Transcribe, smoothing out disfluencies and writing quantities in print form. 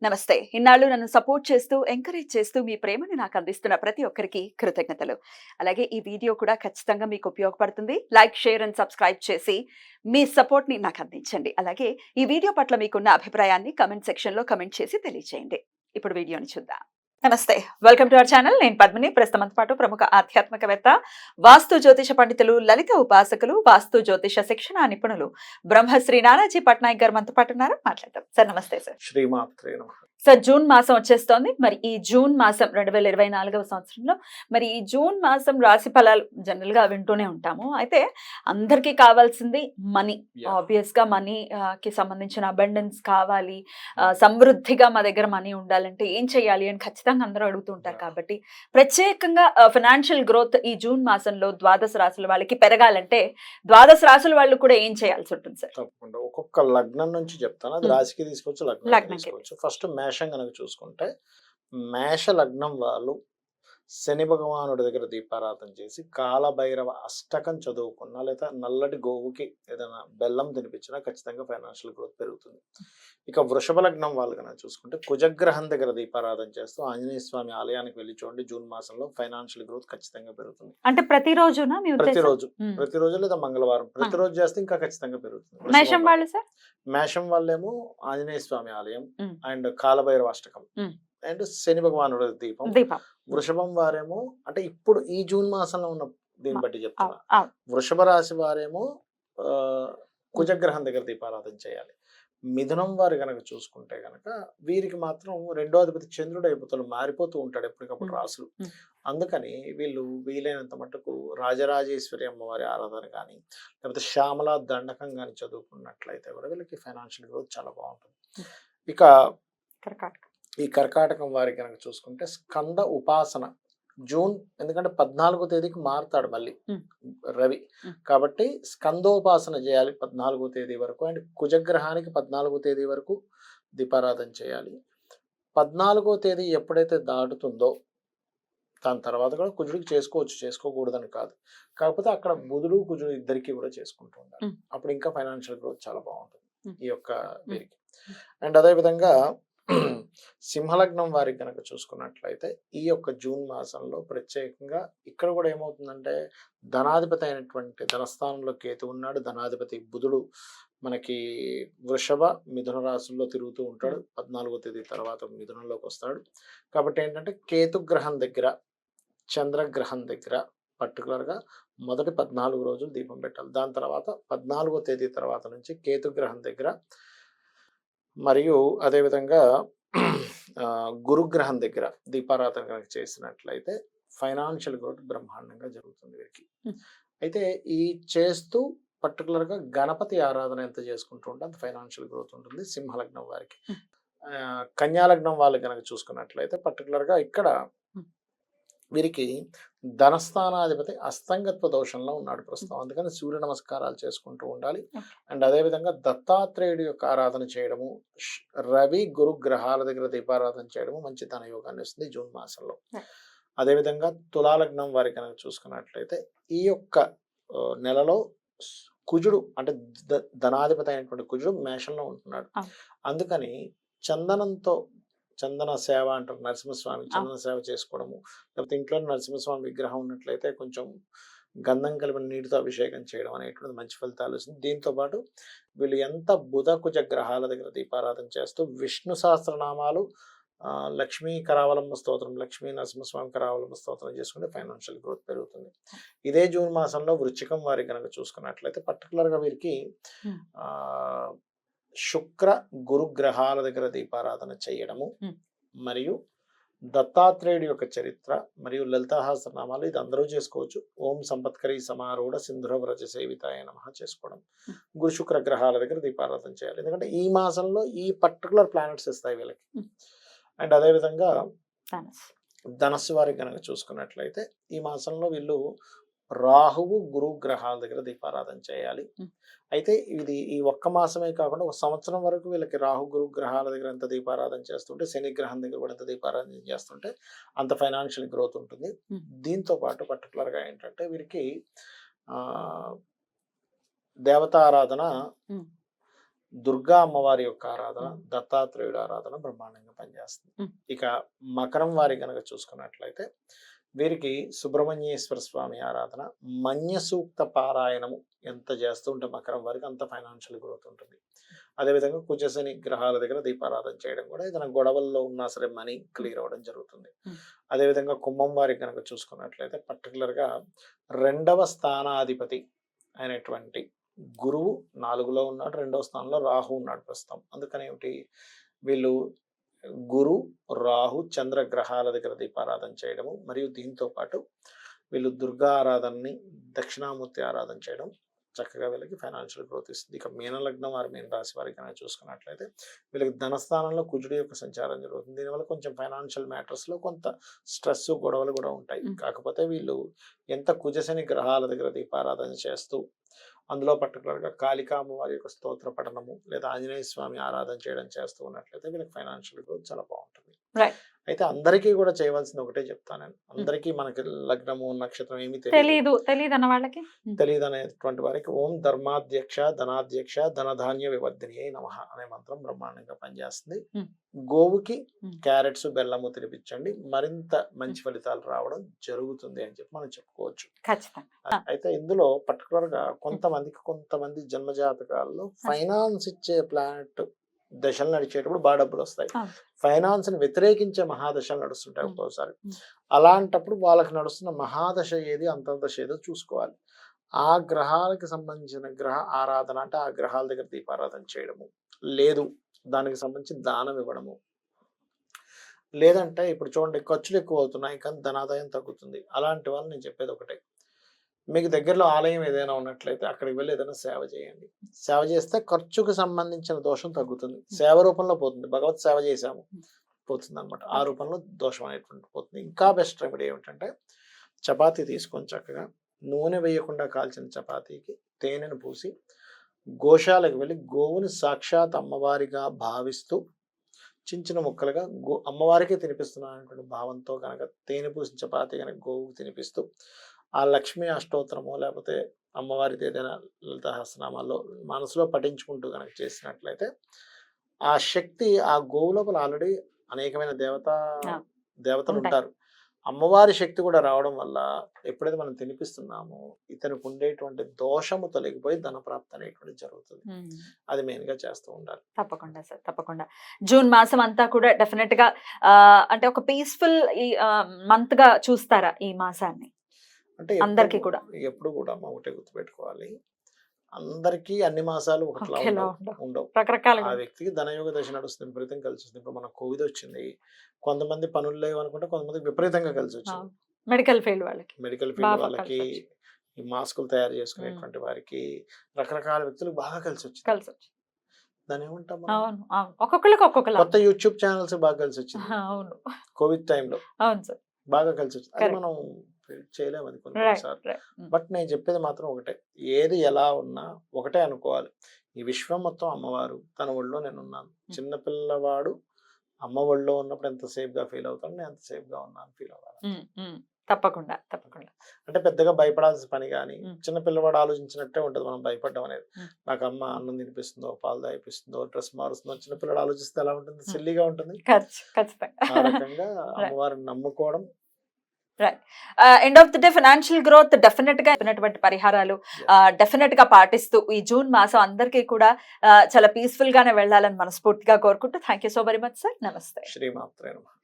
నమస్తే. ఇన్నాళ్ళు నన్ను సపోర్ట్ చేస్తూ, ఎంకరేజ్ చేస్తూ మీ ప్రేమని నాకు అందిస్తున్న ప్రతి ఒక్కరికి కృతజ్ఞతలు. అలాగే ఈ వీడియో కూడా ఖచ్చితంగా మీకు ఉపయోగపడుతుంది. లైక్, షేర్ అండ్ సబ్స్క్రైబ్ చేసి మీ సపోర్ట్‌ని నాకు అందించండి. అలాగే ఈ వీడియో పట్ల మీకున్న అభిప్రాయాన్ని కామెంట్ సెక్షన్‌లో కామెంట్ చేసి తెలియజేయండి. ఇప్పుడు వీడియోని చూద్దాం. నమస్తే. Welcome to our channel. నేను పద్మిని. ప్రస్తుతంతో పాటు ప్రముఖ ఆధ్యాత్మికవేత్త, వాస్తు జ్యోతిష పండితులు, లలిత ఉపాసకులు, వాస్తు జ్యోతిష శిక్షణ నిపుణులు బ్రహ్మశ్రీ నానాజీ పట్నాయక్ గారు మనతో పాటు ఉన్నారు. మాట్లాడదాం. సార్ నమస్తే సార్. శ్రీమాత్రే నమః. సార్, జూన్ మాసం వచ్చేస్తోంది. మరి ఈ జూన్ మాసం 2024వ సంవత్సరంలో మరి ఈ జూన్ మాసం రాశి ఫలాలు జనరల్ గా వింటూనే ఉంటాము. అయితే అందరికీ కావాల్సింది మనీ. Yeah. ఆబ్వియస్ గా మనీ కి సంబంధించిన అబండెన్స్ కావాలి, సమృద్ధిగా మా దగ్గర మనీ ఉండాలంటే ఏం చేయాలి అని ఖచ్చితంగా అందరూ అడుగుతూ ఉంటారు. Yeah. కాబట్టి ప్రత్యేకంగా ఫైనాన్షియల్ గ్రోత్ ఈ జూన్ మాసంలో ద్వాదశ రాశుల వాళ్ళకి పెరగాలంటే ద్వాదశ రాశుల వాళ్ళు కూడా ఏం చేయాల్సి ఉంటుంది సార్? తప్పకుండా ఒక్కొక్క లగ్నం నుంచి చెప్తాను. అది రాశికి తీసుకోవచ్చు, లగ్నానికి లగ్నంకి. తీసుకోవచ్చు. ఫస్ట్ మేషం కనుక చూసుకుంటే, మేష లగ్నం వాళ్ళు శని భగవానుడి దగ్గర దీపారాధన చేసి కాలభైరవ అష్టకం చదువుకున్నా లేదా నల్లటి గోవుకి ఏదైనా బెల్లం తినిపించినా ఖచ్చితంగా ఫైనాన్షియల్ గ్రోత్ పెరుగుతుంది. ఇక వృషభ లగ్నం వాళ్ళు కనుక చూసుకుంటే కుజగ్రహం దగ్గర దీపారాధన చేస్తూ ఆంజనేయ స్వామి ఆలయానికి వెళ్ళి చూడండి, జూన్ మాసంలో ఫైనాన్షియల్ గ్రోత్ ఖచ్చితంగా పెరుగుతుంది. అంటే ప్రతిరోజునా మీ ఉద్దేశం? ప్రతిరోజు లేదా మంగళవారం ప్రతిరోజు చేస్తే ఇంకా ఖచ్చితంగా పెరుగుతుంది. మేషం వాళ్ళు సార్? మేషం వాళ్ళేమో ఆంజనేయ స్వామి ఆలయం మ్మ్. And Kalabhairava Ashtakam hmm. And శని భగవానుడి దీపం. దీపం. వృషభం వారేమో అంటే ఇప్పుడు ఈ జూన్ మాసంలో ఉన్న దీన్ని బట్టి చెప్తున్నా, అవును. వృషభ రాశి వారేమో కుజగ్రహం దగ్గర దీపారాధన చేయాలి. మిథునం వారు గనక చూసుకుంటే గనక వీరికి మాత్రం రెండో అధిపతి చంద్రుడు అయిపోతాడు, మారిపోతూ ఉంటాడు ఎప్పటికప్పుడు రాసులు. అందుకని వీళ్ళు వీలైనంత మటుకు రాజరాజేశ్వరి అమ్మవారి ఆరాధన కానీ లేకపోతే శ్యామల దండకం కానీ చదువుకున్నట్లయితే కూడా వీళ్ళకి ఫైనాన్షియల్ గ్రోత్ చాలా బాగుంటుంది. ఇక కర్కాటకం. ఈ కర్కాటకం వారికి కనుక చూసుకుంటే స్కంద ఉపాసన జూన్, ఎందుకంటే 14వ తేదీకి మారుతాడు మళ్ళీ రవి, కాబట్టి స్కందోపాసన చేయాలి 14వ తేదీ వరకు. అండ్ కుజగ్రహానికి 14వ తేదీ వరకు దీపారాధన చేయాలి. 14వ తేదీ ఎప్పుడైతే దాటుతుందో దాని తర్వాత కూడా కుజుడికి చేసుకోవచ్చు, చేసుకోకూడదని కాదు. కాకపోతే అక్కడ బుధుడు కుజుడు ఇద్దరికి కూడా చేసుకుంటూ ఉండాలి. అప్పుడు ఇంకా ఫైనాన్షియల్ గ్రోత్ చాలా బాగుంటుంది ఈ యొక్క వీరికి. అండ్ అదేవిధంగా సింహలగ్నం వారికి కనుక చూసుకున్నట్లయితే ఈ యొక్క జూన్ మాసంలో ప్రత్యేకంగా ఇక్కడ కూడా ఏమవుతుందంటే ధనాధిపతి అయినటువంటి ధనస్థానంలో కేతు ఉన్నాడు. ధనాధిపతి బుధుడు మనకి వృషభ మిథున రాశుల్లో తిరుగుతూ ఉంటాడు. 14వ తేదీ తర్వాత మిథునంలోకి వస్తాడు. కాబట్టి ఏంటంటే కేతు గ్రహం దగ్గర చంద్రగ్రహం దగ్గర పర్టికులర్గా మొదటి 14 రోజులు దీపం పెట్టాలి. దాని తర్వాత 14వ తేదీ తర్వాత నుంచి కేతు గ్రహం దగ్గర మరియు అదేవిధంగా గురుగ్రహం దగ్గర దీపారాధన కనుక చేసినట్లయితే ఫైనాన్షియల్ గ్రోత్ బ్రహ్మాండంగా జరుగుతుంది వీరికి. అయితే ఈ చేస్తూ పర్టికులర్గా గణపతి ఆరాధన ఎంత చేసుకుంటూ ఉంటే అంత ఫైనాన్షియల్ గ్రోత్ ఉంటుంది సింహలగ్నం వారికి. కన్యాలగ్నం వాళ్ళు కనుక చూసుకున్నట్లయితే పర్టికులర్గా ఇక్కడ వీరికి ధనస్థానాధిపతి అస్తంగత్వ దోషంలో ఉన్నాడు ప్రస్తుతం. అందుకని సూర్య నమస్కారాలు చేసుకుంటూ ఉండాలి. అండ్ అదేవిధంగా దత్తాత్రేయుడి యొక్క ఆరాధన చేయడము, రవి గురు గ్రహాల దగ్గర దీపారాధన చేయడము మంచి ధన యోగాన్ని ఇస్తుంది జూన్ మాసంలో. అదేవిధంగా తులాలగ్నం వారికి కనుక చూసుకున్నట్లయితే ఈ యొక్క నెలలో కుజుడు అంటే ధనాధిపతి అయినటువంటి కుజుడు మేషంలో ఉంటున్నాడు. అందుకని చందనంతో చందన సేవ అంటారు, నరసింహస్వామి చందన సేవ చేసుకోవడము, లేకపోతే ఇంట్లో నరసింహస్వామి విగ్రహం ఉన్నట్లయితే కొంచెం గంధం కలిపిన నీటితో అభిషేకం చేయడం అనేటువంటి మంచి ఫలితాలు వస్తుంది. దీంతో పాటు వీళ్ళు ఎంత బుధ కుజ గ్రహాల దగ్గర దీపారాధన చేస్తూ విష్ణు సహస్రనామాలు, లక్ష్మీ కరావలంబ స్తోత్రం, లక్ష్మీ నరసింహస్వామి కరావలంబ స్తోత్రం చేసుకుంటే ఫైనాన్షియల్ గ్రోత్ పెరుగుతుంది. ఇదే జూన్ మాసంలో వృశ్చికం వారికి కనుక చూసుకున్నట్లయితే పర్టికులర్గా వీరికి శుక్ర గురు గ్రహాల దగ్గర దీపారాధన చేయడము మరియు దత్తాత్రేయుడి యొక్క చరిత్ర మరియు లలితాసహస్రనామాలు ఇది అందరూ చేసుకోవచ్చు. ఓం సంపత్కరీ సమారూఢ సింధుర వ్రజ సేవితాయ నమః చేసుకోవడం, గురు శుక్ర గ్రహాల దగ్గర దీపారాధన చేయాలి. ఎందుకంటే ఈ మాసంలో ఈ పర్టికులర్ ప్లానెట్స్ ఇస్తాయి వీళ్ళకి. అండ్ అదేవిధంగా ధనస్సు వారికి కనుక చూసుకున్నట్లయితే ఈ మాసంలో వీళ్ళు రాహువు గురు గ్రహాల దగ్గర దీపారాధన చేయాలి. అయితే ఇది ఈ ఒక్క మాసమే కాకుండా ఒక సంవత్సరం వరకు వీళ్ళకి రాహు గురు గ్రహాల దగ్గర ఎంత దీపారాధన చేస్తుంటే శని గ్రహం దగ్గర కూడా ఎంత దీపారాధన చేస్తుంటే అంత ఫైనాన్షియల్ గ్రోత్ ఉంటుంది. దీంతో పాటు పర్టికులర్గా ఏంటంటే వీరికి దేవతారాధన దుర్గా అమ్మవారి యొక్క ఆరాధన, దత్తాత్రేయుడు ఆరాధన బ్రహ్మాండంగా పనిచేస్తుంది. మ్మ్. ఇక మకరం వారి కనుక చూసుకున్నట్లయితే వీరికి సుబ్రహ్మణ్యేశ్వర స్వామి ఆరాధన, మన్య సూక్త పారాయణము ఎంత చేస్తూ ఉంటే మకరం వారికి అంత ఫైనాన్షియల్ గ్రోత్ ఉంటుంది. అదేవిధంగా కుజశని గ్రహాల దగ్గర దీపారాధన చేయడం కూడా ఏదైనా గొడవల్లో ఉన్నా సరే మనీ క్లియర్ అవ్వడం జరుగుతుంది. అదేవిధంగా కుంభం వారికి కనుక చూసుకున్నట్లయితే పర్టికులర్గా 2వ స్థానాధిపతి అయినటువంటి గురువు 4లో ఉన్నాడు, 2వ స్థానంలో రాహు ఉన్నాడు ప్రస్తుతం. అందుకని ఏమిటి, వీళ్ళు గురు, రాహు, చంద్ర గ్రహాల దగ్గర దీపారాధన చేయడము, మరియు దీంతో పాటు వీళ్ళు దుర్గా ఆరాధనని, దక్షిణామూర్తి ఆరాధన చేయడం చక్కగా వీళ్ళకి ఫైనాన్షియల్ గ్రోత్ ఇస్తుంది. ఇక మీన లగ్నం వారి, మీన రాశి వారికి కనుక చూసుకున్నట్లయితే వీళ్ళకి ధనస్థానంలో కుజుడి యొక్క సంచారం జరుగుతుంది. దీనివల్ల కొంచెం ఫైనాన్షియల్ మ్యాటర్స్లో కొంత స్ట్రెస్, గొడవలు కూడా ఉంటాయి. కాకపోతే వీళ్ళు ఎంత కుజశని గ్రహాల దగ్గర దీపారాధన చేస్తూ అందులో పర్టికులర్గా కాళికా అమ్మవారి యొక్క స్తోత్ర పఠనము లేదా ఆంజనేయ స్వామి ఆరాధన చేయడం చేస్తూ ఉన్నట్లయితే వీళ్ళకి ఫైనాన్షియల్ గ్రోత్ చాలా బాగుంటుంది. అయితే అందరికీ కూడా చేయవలసింది ఒకటే చెప్తాను నేను, అందరికీ మనకి లగ్నము నక్షత్రం ఏమీ తెలియదు అన్న వాళ్ళకి, తెలియదు అనేటువంటి వారికి ఓం ధర్మాధ్యక్ష ధనాధ్యక్ష ధనధాన్య వివర్ధిని నమః అనే మంత్రం బ్రహ్మాండంగా పనిచేస్తుంది. గోవుకి క్యారెట్స్, బెల్లము తినిపించండి, మరింత మంచి ఫలితాలు రావడం జరుగుతుంది అని చెప్పి మనం చెప్పుకోవచ్చు. అయితే ఇందులో పర్టికులర్ గా కొంతమంది జన్మజాతకాల్లో ఫైనాన్స్ ఇచ్చే ప్లానెట్ దశలు నడిచేటప్పుడు బాగా డబ్బులు వస్తాయి. ఫైనాన్స్ ని వ్యతిరేకించే మహాదశలు నడుస్తుంటాయి ఒక్కోసారి. అలాంటప్పుడు వాళ్ళకి నడుస్తున్న మహాదశ ఏది, అంతర్దశ ఏదో చూసుకోవాలి. ఆ గ్రహాలకి సంబంధించిన గ్రహ ఆరాధన అంటే ఆ గ్రహాల దగ్గర దీపారాధన చేయడము, లేదు దానికి సంబంధించి దానం ఇవ్వడము, లేదంటే ఇప్పుడు చూడండి ఖర్చులు ఎక్కువ అవుతున్నాయి కానీ ధనాదాయం తగ్గుతుంది. అలాంటి వాళ్ళు నేను చెప్పేది ఒకటే, మీకు దగ్గరలో ఆలయం ఏదైనా ఉన్నట్లయితే అక్కడికి వెళ్ళి ఏదైనా సేవ చేయండి. సేవ చేస్తే ఖర్చుకు సంబంధించిన దోషం తగ్గుతుంది, సేవ రూపంలో పోతుంది. భగవత్ సేవ చేశాము పోతుంది అనమాట, ఆ రూపంలో దోషం అనేటువంటి పోతుంది. ఇంకా బెస్ట్ రెమెడీ ఏమిటంటే చపాతీ తీసుకొని చక్కగా నూనె వేయకుండా కాల్చిన చపాతీకి తేనెను పూసి గోశాలకు వెళ్ళి గోవుని సాక్షాత్ అమ్మవారిగా భావిస్తూ చిన్న ముక్కలుగా అమ్మవారికే తినిపిస్తున్నాను అనేటువంటి భావంతో కనుక తేనె పూసిన చపాతీ కనుక గోవుకు తినిపిస్తూ ఆ లక్ష్మీ అష్టోత్తరమో లేకపోతే అమ్మవారిది ఏదైనా లలిత సహస్రనామాల్లో మనసులో పఠించుకుంటూ కనుక చేసినట్లయితే ఆ శక్తి ఆ గోవు లోపల ఆల్రెడీ అనేకమైన దేవతలు ఉంటారు. అమ్మవారి శక్తి కూడా రావడం వల్ల ఎప్పుడైతే మనం తినిపిస్తున్నామో ఇతనికి ఉండేటువంటి దోషము తొలగిపోయి ధనప్రాప్తి అనేటువంటి జరుగుతుంది. అది మెయిన్ గా చేస్తూ ఉండాలి. తప్పకుండా సార్, తప్పకుండా. జూన్ మాసం అంతా కూడా డెఫినెట్ గా అంటే ఒక పీస్ఫుల్ మంత్ గా చూస్తారా ఈ మాసాన్ని? అంటే అందరికీ కూడా ఎప్పుడు కూడా ఒకటే గుర్తుపెట్టుకోవాలి, అందరికీ అన్ని మాసాలు ఒకట్లా ఉండవు. రకరకాల ఆ వ్యక్తికి ధనయోగ దశ నడుస్తుంది, విపరీతం కలిసి వస్తుంది. ఇప్పుడు మన కోవిడ్ వచ్చింది, కొంతమంది పనులు లేవు అనుకుంటే కొంతమంది విపరీతంగా కలిసి వచ్చింది. మెడికల్ ఫీల్డ్ వాళ్ళకి, ఈ మాస్కులు తయారు చేసుకునేటువంటి వారికి, రకరకాల వ్యక్తులకు బాగా కలిసి వచ్చింది. దాని ఏమంటాం, కొత్త యూట్యూబ్ ఛానల్స్ బాగా కలిసి వచ్చింది కోవిడ్ టైంలో, బాగా కలిసి వచ్చింది. అది మనం చేయలేము అది కొన్నిసార్లు. బట్ నేను చెప్పేది మాత్రం ఒకటే, ఏది ఎలా ఉన్నా ఒకటే అనుకోవాలి, ఈ విశ్వం మొత్తం అమ్మవారు, తన ఒళ్ళో నేను ఉన్నాను. చిన్నపిల్లవాడు అమ్మ ఒళ్ళో ఉన్నప్పుడు ఎంత సేఫ్ గా ఫీల్ అవుతాను, నేను ఎంత సేఫ్ గా ఉన్నాను ఫీల్ అవ్వాలి. తప్పకుండా. అంటే పెద్దగా భయపడాల్సిన పని కానీ, చిన్న పిల్లవాడు ఆలోచించినట్టే ఉంటది మనం భయపడడం అనేది. నాకు అమ్మ అన్నం తినిపిస్తుందో, పాలు తాగిపిస్తుందో, డ్రెస్ మారుస్తుందో, చిన్నపిల్లడు ఆలోచిస్తే ఎలా ఉంటుంది, సిల్లీగా ఉంటుంది. ఆ రకంగా అమ్మవారిని నమ్ముకోవడం. End of the day financial growth definite గా పరిహారాలు డెఫినెట్ గా పాటిస్తూ ఈ జూన్ మాసం అందరికీ కూడా చాలా పీస్ఫుల్ గానే వెళ్ళాలని మనస్ఫూర్తిగా కోరుకుంటూ thank you so very much sir. నమస్తే. శ్రీమాత్రే నమః.